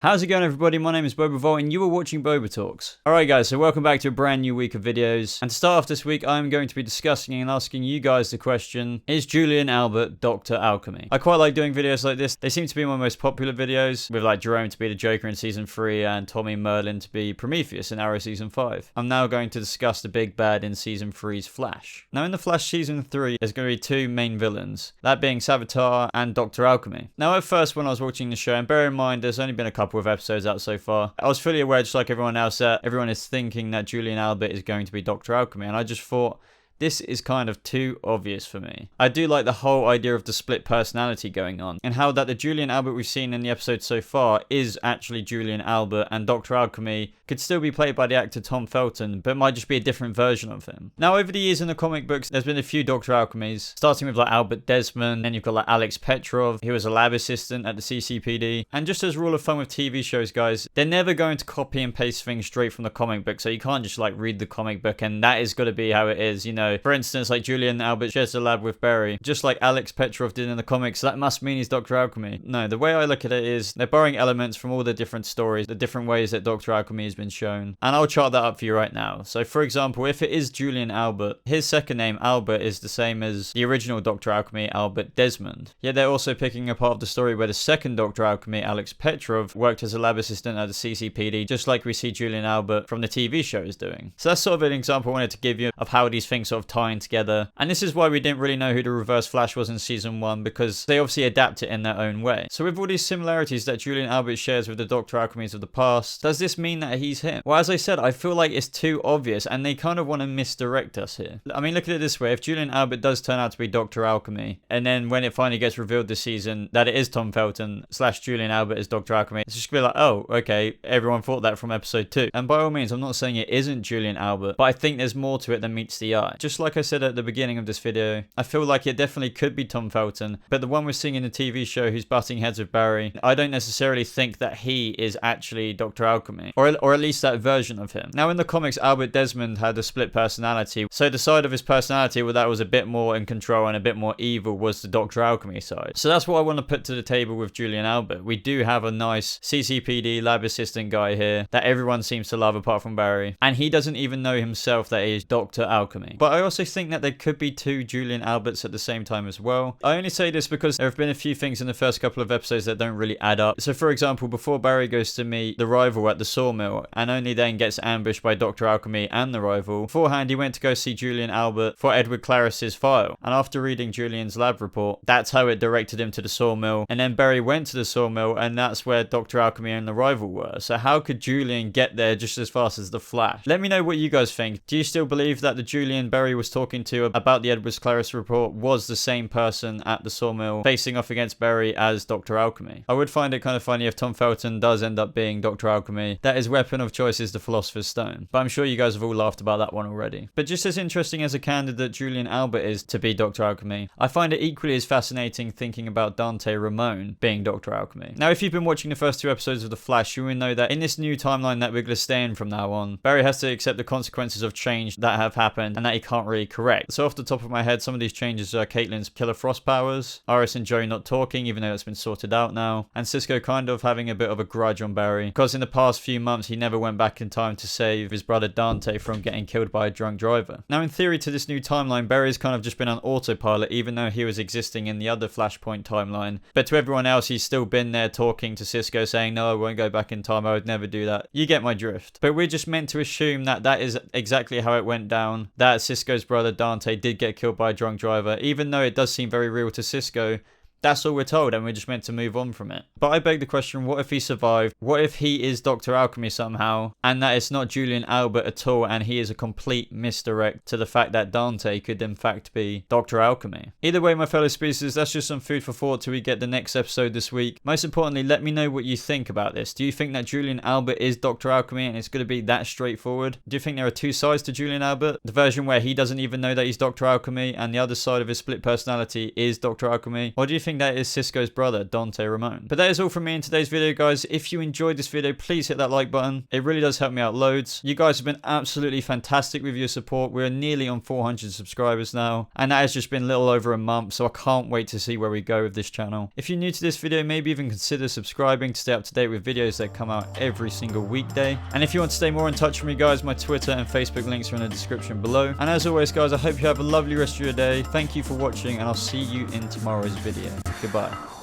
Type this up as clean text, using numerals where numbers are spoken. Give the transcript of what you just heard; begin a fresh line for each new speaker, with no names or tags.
How's it going, everybody? My name is BobaTalks and you are watching BobaTalks. Alright guys, so welcome back to a brand new week of videos. And to start off this week, I'm going to be discussing and asking you guys the question, is Julian Albert Dr. Alchemy? I quite like doing videos like this. They seem to be my most popular videos, with like Jerome to be the Joker in Season 3 and Tommy Merlin to be Prometheus in Arrow Season 5. I'm now going to discuss the big bad in Season 3's Flash. Now in the Flash Season 3, there's going to be two main villains, that being Savitar and Dr. Alchemy. Now at first when I was watching the show, and bear in mind there's only been a couple of episodes out so far, I was fully aware, just like everyone else, that everyone is thinking that Julian Albert is going to be Dr. Alchemy, and I just thought, this is kind of too obvious for me. I do like the whole idea of the split personality going on, and how that the Julian Albert we've seen in the episode so far is actually Julian Albert, and Dr. Alchemy could still be played by the actor Tom Felton, but might just be a different version of him. Now over the years in the comic books, there's been a few Dr. Alchemies, starting with like Albert Desmond, then you've got like Alex Petrov, he was a lab assistant at the CCPD, and just as a rule of thumb with TV shows, guys, they're never going to copy and paste things straight from the comic book, so you can't just like read the comic book and that is going to be how it is, you know. For instance, like Julian Albert shares a lab with Barry, just like Alex Petrov did in the comics, that must mean he's Dr. Alchemy. No, the way I look at it is they're borrowing elements from all the different stories, the different ways that Dr. Alchemy has been shown, and I'll chart that up for you right now. So for example, if it is Julian Albert, his second name Albert is the same as the original Dr. Alchemy, Albert Desmond. Yet they're also picking a part of the story where the second Dr. Alchemy, Alex Petrov, worked as a lab assistant at the CCPD, just like we see Julian Albert from the TV show is doing. So that's sort of an example I wanted to give you of how these things sort of tie in together. And this is why we didn't really know who the Reverse Flash was in Season 1, because they obviously adapt it in their own way. So with all these similarities that Julian Albert shares with the Dr. Alchemies of the past, does this mean that he's him? Well, as I said, I feel like it's too obvious and they kind of want to misdirect us here. I mean, look at it this way. If Julian Albert does turn out to be Dr. Alchemy, and then when it finally gets revealed this season that it is Tom Felton / Julian Albert is Dr. Alchemy, it's just gonna be like, oh, okay, everyone thought that from episode 2. And by all means, I'm not saying it isn't Julian Albert, but I think there's more to it than meets the eye. Just like I said at the beginning of this video, I feel like it definitely could be Tom Felton, but the one we're seeing in the TV show who's butting heads with Barry, I don't necessarily think that he is actually Dr. Alchemy, or at least that version of him. Now in the comics, Albert Desmond had a split personality, so the side of his personality that was a bit more in control and a bit more evil was the Dr. Alchemy side. So that's what I want to put to the table with Julian Albert. We do have a nice CCPD lab assistant guy here that everyone seems to love apart from Barry, and he doesn't even know himself that he is Dr. Alchemy. But I also think that there could be two Julian Alberts at the same time as well. I only say this because there have been a few things in the first couple of episodes that don't really add up. So for example, before Barry goes to meet the rival at the sawmill and only then gets ambushed by Dr. Alchemy and the rival, beforehand he went to go see Julian Albert for Edward Claris's file, and after reading Julian's lab report, that's how it directed him to the sawmill, and then Barry went to the sawmill and that's where Dr. Alchemy and the rival were. So how could Julian get there just as fast as the Flash? Let me know what you guys think. Do you still believe that the Julian Barry was talking to about the Edward Claris report was the same person at the sawmill facing off against Barry as Dr. Alchemy? I would find it kind of funny if Tom Felton does end up being Dr. Alchemy, that his weapon of choice is the Philosopher's Stone. But I'm sure you guys have all laughed about that one already. But just as interesting as a candidate Julian Albert is to be Dr. Alchemy, I find it equally as fascinating thinking about Dante Ramon being Dr. Alchemy. Now if you've been watching the first 2 episodes of The Flash, you will know that in this new timeline that we're going to stay in from now on, Barry has to accept the consequences of change that have happened and that he can't really correct. So off the top of my head, some of these changes are Caitlin's killer frost powers, Iris and Joe not talking even though it's been sorted out now, and Cisco kind of having a bit of a grudge on Barry because in the past few months he never went back in time to save his brother Dante from getting killed by a drunk driver. Now in theory to this new timeline, Barry's kind of just been on autopilot even though he was existing in the other Flashpoint timeline, but to everyone else he's still been there talking to Cisco saying, no, I won't go back in time, I would never do that. You get my drift. But we're just meant to assume that that is exactly how it went down, that Cisco's brother Dante did get killed by a drunk driver, even though it does seem very real to Cisco. That's all we're told and we're just meant to move on from it. But I beg the question, what if he survived? What if he is Dr. Alchemy somehow and that it's not Julian Albert at all and he is a complete misdirect to the fact that Dante could in fact be Dr. Alchemy? Either way, my fellow species, that's just some food for thought till we get the next episode this week. Most importantly, let me know what you think about this. Do you think that Julian Albert is Dr. Alchemy and it's going to be that straightforward? Do you think there are two sides to Julian Albert? The version where he doesn't even know that he's Dr. Alchemy and the other side of his split personality is Dr. Alchemy? Or do you think think that is Cisco's brother, Dante Ramon. But that is all from me in today's video, guys. If you enjoyed this video, please hit that like button. It really does help me out loads. You guys have been absolutely fantastic with your support. We're nearly on 400 subscribers now, and that has just been a little over a month, so I can't wait to see where we go with this channel. If you're new to this video, maybe even consider subscribing to stay up to date with videos that come out every single weekday. And if you want to stay more in touch with me, guys, my Twitter and Facebook links are in the description below. And as always, guys, I hope you have a lovely rest of your day. Thank you for watching, and I'll see you in tomorrow's video. Goodbye.